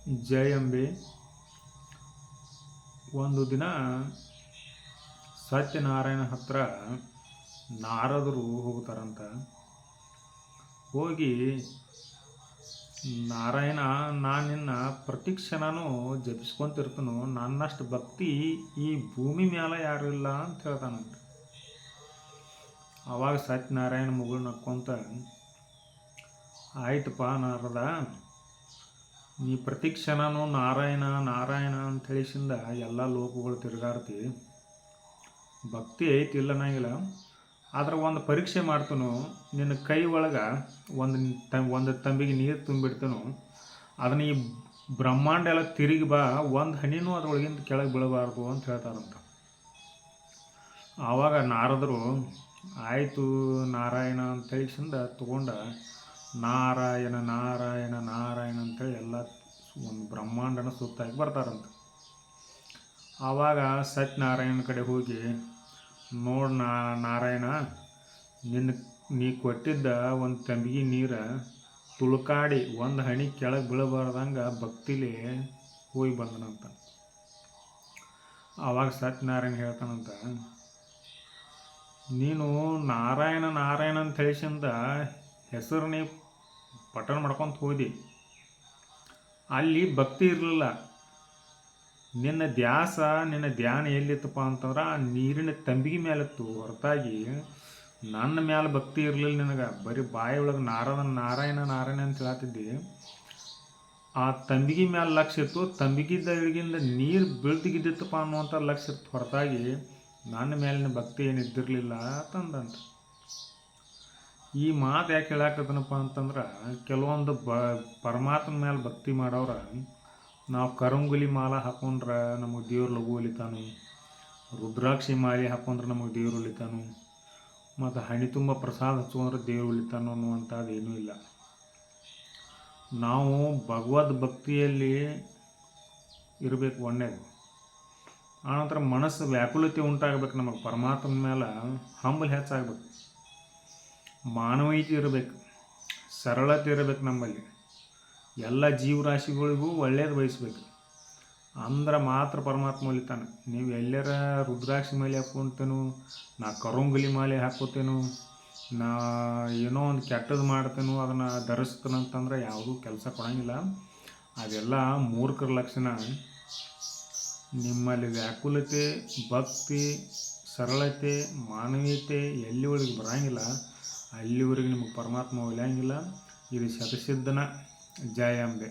ಜೈ ಅಂಬೆ. ಒಂದು ದಿನ ಸತ್ಯನಾರಾಯಣ ಹತ್ರ ನಾರದರು ಹೋಗ್ತಾರಂತ. ಹೋಗಿ, ನಾರಾಯಣ, ನಾನು ನಿನ್ನ ಪ್ರತಿಕ್ಷಣನೂ ಜಪಿಸ್ಕೊಂತಿರ್ತನು, ನನ್ನಷ್ಟು ಭಕ್ತಿ ಈ ಭೂಮಿ ಮೇಲೆ ಯಾರು ಇಲ್ಲ ಅಂತ ಹೇಳ್ತಾನಂತ. ಅವಾಗ ಸತ್ಯನಾರಾಯಣ ಮಗಳು ನಕ್ಕೊಂತ, ಆಯ್ತಪ್ಪ ನಾರದ, ನೀ ಪ್ರತಿಕ್ಷಣನೂ ನಾರಾಯಣ ನಾರಾಯಣ ಅಂತ ಹೇಳಿಸಿಂದ ಎಲ್ಲ ಲೋಕಗಳು ತಿರುಗಾಡ್ತಿ, ಭಕ್ತಿ ಐತಿ ಇಲ್ಲ ನಂಗಿಲ್ಲ. ಆದ್ರೆ ಒಂದು ಪರೀಕ್ಷೆ ಮಾಡ್ತನು, ನಿನ್ನ ಕೈ ಒಳಗೆ ಒಂದು ತಂಬಿಗೆ ನೀರು ತುಂಬಿಡ್ತನು, ಅದನ್ನ ಈ ಬ್ರಹ್ಮಾಂಡ ಎಲ್ಲ ತಿರುಗಿ ಬಾ, ಒಂದು ಹನಿನೂ ಅದ್ರೊಳಗಿಂದ ಕೆಳಗೆ ಬೀಳಬಾರ್ದು ಅಂತ ಹೇಳ್ತಾರಂತ. ಆವಾಗ ನಾರದರು ಆಯಿತು ನಾರಾಯಣ ಅಂತ ಹೇಳಿಸಿಂದ ತಗೊಂಡ ನಾರಾಯಣ ನಾರಾಯಣ ನಾರಾಯಣ ಅಂತೇಳಿ ಎಲ್ಲ ಒಂದು ಬ್ರಹ್ಮಾಂಡನ ಸುತ್ತಾಗಿ ಬರ್ತಾರಂತ. ಆವಾಗ ಸತ್ಯನಾರಾಯಣ ಕಡೆ ಹೋಗಿ, ನೋಡು ನಾರಾಯಣ, ನೀ ಕೊಟ್ಟಿದ್ದ ಒಂದು ತಂಬಿಗೆ ನೀರು ತುಳುಕಾಡಿ ಒಂದು ಹನಿ ಕೆಳಗೆ ಬೀಳಬಾರ್ದಂಗೆ ಭಕ್ತಿಲಿ ಹೋಗಿ ಬಂದನಂತ. ಆವಾಗ ಸತ್ಯನಾರಾಯಣ ಹೇಳ್ತಾನಂತ, ನೀನು ನಾರಾಯಣ ನಾರಾಯಣ ಅಂತ ಹೇಳಿಸಿಂದ ಹೆಸರನ್ನೇ ಪಠಣ ಮಾಡ್ಕೊತ ಹೋದಿ, ಅಲ್ಲಿ ಭಕ್ತಿ ಇರಲಿಲ್ಲ. ನಿನ್ನ ಧ್ಯಾನ ಎಲ್ಲಿತ್ತಪ್ಪ ಅಂತಂದ್ರೆ ಆ ನೀರಿನ ತಂಬಿಗೆ ಮೇಲಿತ್ತು, ಹೊರತಾಗಿ ನನ್ನ ಮೇಲೆ ಭಕ್ತಿ ಇರಲಿಲ್ಲ ನಿನಗೆ. ಬರೀ ಬಾಯಿ ಒಳಗೆ ನಾರಾಯಣ ನಾರಾಯಣ ಅಂತ ಹೇಳತ್ತಿದ್ದಿ. ಆ ತಂಬಿಗೆ ಮೇಲೆ ಲಕ್ಷ್ಯ ಇತ್ತು, ತಂಬಿಗಿದ್ದ ನೀರು ಬೀಳ್ತಿಗಿದ್ದಿತ್ತಪ್ಪ ಅನ್ನುವಂಥ ಲಕ್ಷ್ಯ ಇತ್ತು, ಹೊರತಾಗಿ ನನ್ನ ಮೇಲಿನ ಭಕ್ತಿ ಏನಿದ್ದಿರಲಿಲ್ಲ ಅಂತಂದಂತ. ಈ ಮಾತು ಯಾಕೆ ಹೇಳಾಕತ್ತನಪ್ಪ ಅಂತಂದ್ರೆ, ಕೆಲವೊಂದು ಪರಮಾತ್ಮನ ಮೇಲೆ ಭಕ್ತಿ ಮಾಡೋರ, ನಾವು ಕರಂಗುಲಿ ಮಾಲ ಹಾಕೊಂಡ್ರೆ ನಮಗೆ ದೇವ್ರು ಲಘು ಹೊಲಿತಾನು, ರುದ್ರಾಕ್ಷಿ ಮಾಲೆ ಹಾಕೊಂಡ್ರೆ ನಮಗೆ ದೇವ್ರು ಹೊಲಿತಾನು, ಮತ್ತು ಹಣಿ ತುಂಬ ಪ್ರಸಾದ ಹಚ್ಕೊಂಡ್ರೆ ದೇವ್ರು ಹೊಲಿತಾನು ಅನ್ನುವಂಥದ್ದು ಏನೂ ಇಲ್ಲ. ನಾವು ಭಗವದ್ ಭಕ್ತಿಯಲ್ಲಿ ಇರಬೇಕು ಒಳ್ಳೆಯದು. ಆನಂತರ ಮನಸ್ಸು ವ್ಯಾಕುಲತೆ ಉಂಟಾಗಬೇಕು, ನಮಗೆ ಪರಮಾತ್ಮನ ಮೇಲೆ ಹಂಬಲ್ ಹೆಚ್ಚಾಗಬೇಕು, ಮಾನವೀಯತೆ ಇರಬೇಕು, ಸರಳತೆ ಇರಬೇಕು ನಮ್ಮಲ್ಲಿ, ಎಲ್ಲ ಜೀವರಾಶಿಗಳಿಗೂ ಒಳ್ಳೇದು ಬಯಸ್ಬೇಕು. ಅಂದ್ರೆ ಮಾತ್ರ ಪರಮಾತ್ಮ ಹೊಲಿತಾನೆ. ನೀವು ಎಲ್ಲರ ರುದ್ರಾಕ್ಷಿ ಮಾಲೆ ಹಾಕ್ಕೊತೇನು, ನಾ ಕರಂಗುಲಿ ಮಾಲೆ ಹಾಕ್ಕೋತೇನು, ನಾ ಏನೋ ಒಂದು ಕೆಟ್ಟದ್ದು ಮಾಡ್ತೇನೋ ಅದನ್ನು ಧರಿಸ್ತೇನಂತಂದ್ರೆ ಯಾವುದೂ ಕೆಲಸ ಕೊಡೋಂಗಿಲ್ಲ. ಅದೆಲ್ಲ ಮೂರ್ಖರ ಲಕ್ಷಣ. ನಿಮ್ಮಲ್ಲಿ ವ್ಯಾಕುಲತೆ, ಭಕ್ತಿ, ಸರಳತೆ, ಮಾನವೀಯತೆ ಎಲ್ಲಿವರೆಗೆ ಬರೋಂಗಿಲ್ಲ ಅಲ್ಲಿವರೆಗೆ ನಿಮಗೆ ಪರಮಾತ್ಮ ಒಲಿಯಂಗಿಲ್ಲ. ಇದು ಶತಸಿದ್ಧನ. ಜಯ ಅಂಬೆ.